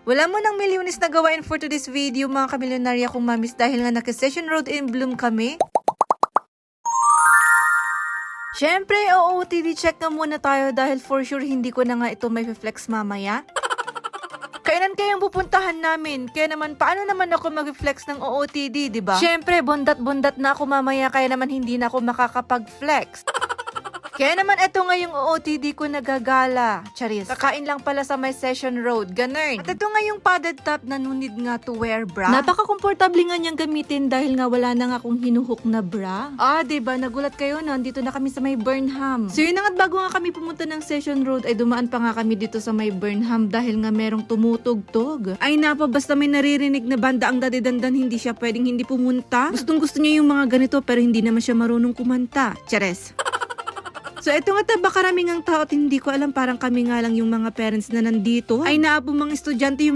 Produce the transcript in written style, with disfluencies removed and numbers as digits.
Wala mo ng milyones na gawain for today's video mga kamilyonarya kong mamis dahil nga naka-Session Road in Bloom kami. Siyempre, OOTD check na muna tayo dahil for sure hindi ko na nga ito may flex mamaya. Kailan kayang pupuntahan namin? Kaya naman, paano naman ako mag-flex ng OOTD, diba? Siyempre, bondat-bondat na ako mamaya kaya naman hindi na ako makakapag-flex. Kaya naman ito nga yung OOTD ko nagagala. Charis. Kakain lang pala sa may Session Road. Ganun. At ito nga yung padded top na no need nga to wear bra. Napaka-komportable nga niyang gamitin dahil nga wala na nga akong hinuhook na bra. Diba? Nagulat kayo na. Dito na kami sa may Burnham. So yun na nga, bago nga kami pumunta ng Session Road ay dumaan pa nga kami dito sa may Burnham dahil nga merong tumutugtog. Ay napa, basta may naririnig na banda ang dadidandan, hindi siya pwedeng hindi pumunta. Gustong gusto niya yung mga ganito pero hindi naman siya marunong kumanta. Chares. So ito nga taba karaming ang tao at hindi ko alam, parang kami nga lang yung mga parents na nandito. Ay naabong mga estudyante yung